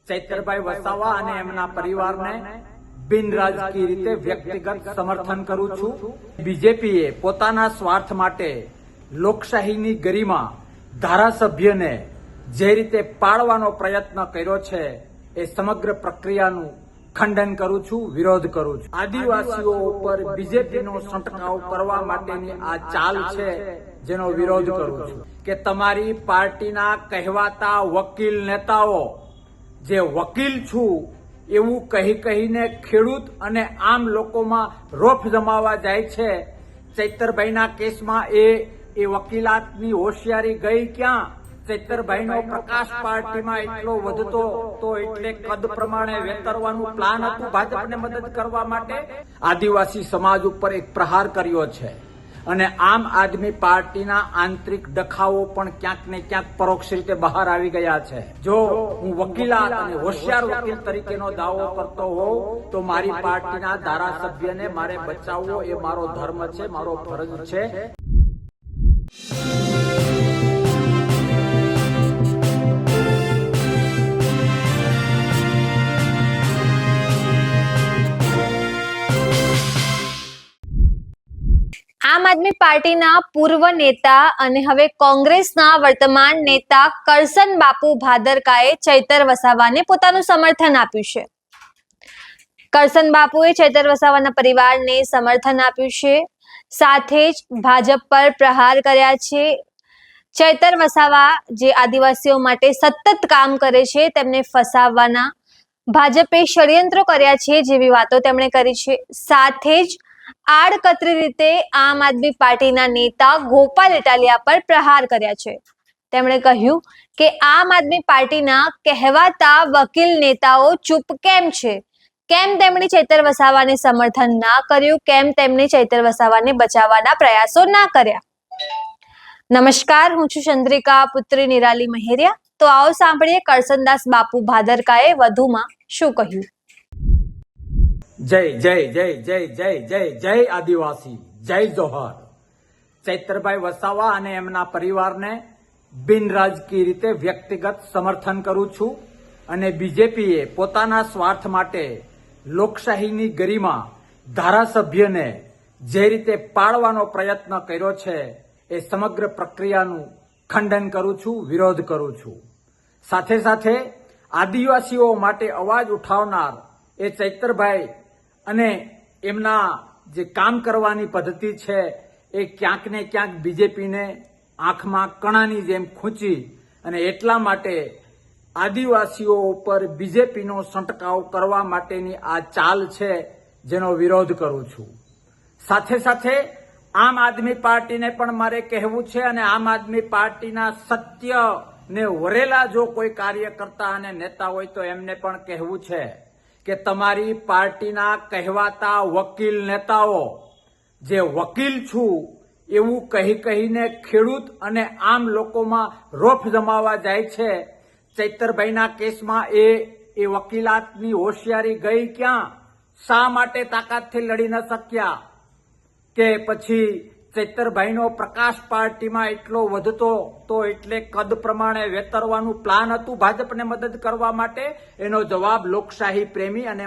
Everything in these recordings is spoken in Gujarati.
ચૈતરભાઈ વસાવા અને એમના પરિવારને બિનરાજકીય રીતે વ્યક્તિગત સમર્થન કરું છું। બીજેપીએ પોતાના સ્વાર્થ માટે લોકશાહીની ગરિમા ધારાસભ્યને જે રીતે પાડવાનો પ્રયત્ન કર્યો છે એ સમગ્ર પ્રક્રિયાનું ખંડન કરું છું, વિરોધ કરું છું। આદિવાસીઓ ઉપર બીજેપીનો છંટકાવ કરવા માટેની આ ચાલ છે જેનો વિરોધ કરું છું કે તમારી પાર્ટીના કહેવાતા વકીલ નેતાઓ જે વકીલ છું એવું કહીને ખેડૂત અને આમ લોકોમાં રોફ જમાવા જાય છે। ચૈતરભાઈના કેસમાં એ વકીલાતની હોશિયારી ગઈ ક્યાં? ચૈતરભાઈનો પ્રકાશ પાર્ટીમાં એટલો વધતો તો એટલે કદ પ્રમાણે વેતરવાનું પ્લાન હતું ભાજપને મદદ કરવા માટે। આદિવાસી સમાજ ઉપર એક પ્રહાર કર્યો છે અને આમ આદમી પાર્ટીના આંતરિક ડખાઓ પણ ક્યાંક ને ક્યાંક પરોક્ષ રીતે બહાર આવી ગયા છે। જો હું વકીલાત અને હોશિયાર વકીલ તરીકેનો દાવો કરતો હોઉં તો મારી પાર્ટીના ધારાસભ્યને મારે બચાવવો એ મારો ધર્મ છે, મારો ફરજ છે। આમ આદમી પાર્ટીના પૂર્વ નેતા અને હવે કોંગ્રેસના વર્તમાન નેતા કરસન બાપુ ભાદરકાએ ચૈતર વસાવાને પોતાનું સમર્થન આપ્યું છે। કરસન બાપુએ ચૈતર વસાવાના પરિવારને સમર્થન આપ્યું છે, સાથે જ ભાજપ પર પ્રહાર કર્યા છે। ચૈતર વસાવા જે આદિવાસીઓ માટે સતત કામ કરે છે તેમને ફસાવવાના ભાજપે ષડયંત્રો કર્યા છે જેવી વાતો તેમણે કરી છે। સાથે જ આડકતરી રીતે આમ આદમી પાર્ટીના નેતા ગોપાલ ઇટાલિયા પર પ્રહાર કર્યા છે। તેમણે કહ્યું કે આમ આદમી પાર્ટીના કહેવાતા વકીલ નેતાઓ ચૂપ કેમ છે? કેમ તેમણે ચૈતર વસાવાને સમર્થન ના કર્યું? કેમ તેમણે ચૈતર વસાવાને બચાવવાના પ્રયાસો ના કર્યા? નમસ્કાર, હું છું ચંદ્રિકા પુત્રી નિરાલી મહેરિયા। તો આવો સાંભળીએ કરસનદાસ બાપુ ભાદરકાએ વધુમાં શું કહ્યું। જય જય જય જય જય જય જય આદિવાસી, જય જોહર। ચૈતરભાઈ વસાવા અને એમના પરિવારને બિનરાજકીય રીતે વ્યક્તિગત સમર્થન કરું છું અને બીજેપીએ પોતાના સ્વાર્થ માટે લોકશાહીની ગરિમા ધારાસભ્યને જે રીતે પાડવાનો પ્રયત્ન કર્યો છે એ સમગ્ર પ્રક્રિયાનું ખંડન કરું છું, વિરોધ કરું છું। સાથે સાથે આદિવાસીઓ માટે અવાજ ઉઠાવનાર એ ચૈતરભાઈ અને એમના જે કામ કરવાની પદ્ધતિ છે એ ક્યાંક ને ક્યાંક બીજેપીને આંખમાં કણાની જેમ ખૂંચી અને એટલા માટે આદિવાસીઓ ઉપર બીજેપીનો છંટકાવ કરવા માટેની આ ચાલ છે જેનો વિરોધ કરું છું। સાથે સાથે આમ આદમી પાર્ટીને પણ મારે કહેવું છે અને આમ આદમી પાર્ટીના સત્ય ને વરેલા જો કોઈ કાર્યકર્તા અને નેતા હોય તો એમને પણ કહેવું છે કે તમારી પાર્ટીના કહેવાતા વકીલ નેતાઓ જે વકીલ છું એવું કહીને ખેડૂત અને આમ લોકોમાં રોફ જમાવા જાય છે। ચૈતરભાઈના કેસમાં એ વકીલાતની હોશિયારી ગઈ ક્યાં? શા માટે તાકાતથી લડી ન શક્યા? કે પછી ચૈતરભાઈનો પ્રકાશ પાર્ટીમાં એટલો વધતો તો એટલે કદ પ્રમાણે વેતરવાનું પ્લાન હતું ભાજપને મદદ કરવા માટે? એનો જવાબ લોકશાહી પ્રેમી અને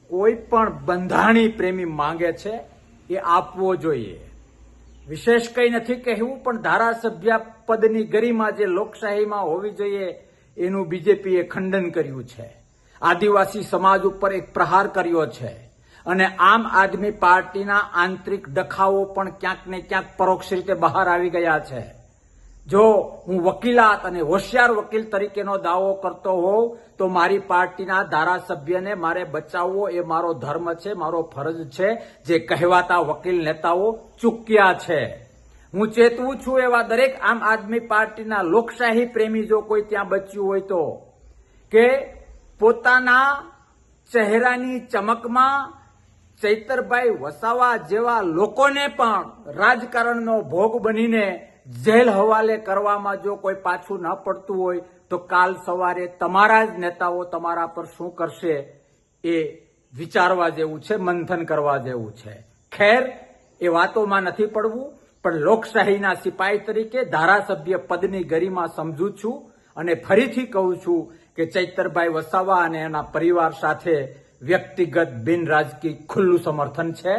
કોઈ પણ બંધારણી પ્રેમી માંગે છે એ આપવો જોઈએ। વિશેષ કંઈ નથી કહેવું, પણ ધારાસભ્ય પદની ગરિમા જે લોકશાહીમાં હોવી જોઈએ એનું બીજેપીએ ખંડન કર્યું છે। આદિવાસી સમાજ ઉપર એક પ્રહાર કર્યો છે અને આમ આદમી પાર્ટીના આંતરિક ડખાઓ પણ ક્યાંક ને ક્યાંક પરોક્ષ રીતે બહાર આવી ગયા છે। જો હું વકીલાત અને હોશિયાર વકીલ તરીકેનો દાવો કરતો હોઉં તો મારી પાર્ટીના ધારાસભ્યને મારે બચાવવો એ મારો ધર્મ છે, મારો ફરજ છે। જે કહેવાતા વકીલ નેતાઓ ચૂક્યા છે, હું ચેતવું છું એવા દરેક આમ આદમી પાર્ટીના લોકશાહી પ્રેમી જો કોઈ ત્યાં બચ્યું હોય તો કે પોતાના ચહેરાની ચમકમાં ચૈતરભાઈ વસાવા જેવા લોકોને પણ રાજકારણનો ભોગ બનીને જેલ હવાલે કરવામાં જો કોઈ પાછું ન પડતું હોય તો કાલ સવારે તમારા જ નેતાઓ તમારા પર શું કરશે એ વિચારવા જેવું છે, મંથન કરવા જેવું છે। ખેર, એ વાતોમાં નથી પડવું, પણ લોકશાહીના સિપાહી તરીકે ધારાસભ્ય પદની ગરિમા સમજું છું અને ફરીથી કહું છું કે કે ચૈતરભાઈ વસાવા અને એના પરિવાર સાથે વ્યક્તિગત બિન રાજકીય ખુલ્લું સમર્થન છે.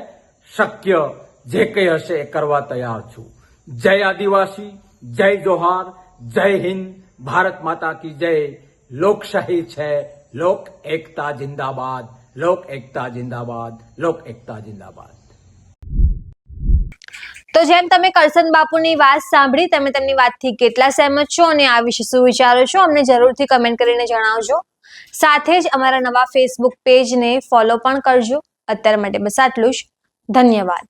શક્ય જે કંઈ હશે એ કરવા તૈયાર છું. જય આદિવાસી, જય જોહાર, જય હિન્દ, ભારત માતા કી જય. લોકશાહી છે, લોક એકતા જિંદાબાદ, લોક એકતા જિંદાબાદ, લોક એકતા જિંદાબાદ. તો જેમ તમે કરશન બાપુની વાત સાંભળી, તમે તેમની વાતથી કેટલા સહેમત છો અને આ વિશે શું વિચારો છો, અમને જરૂરથી કમેન્ટ કરીને જણાવજો. સાથે જ અમારા નવા ફેસબુક પેજને ફોલો પણ કરજો. અત્યાર માટે બસ આટલું જ. ધન્યવાદ.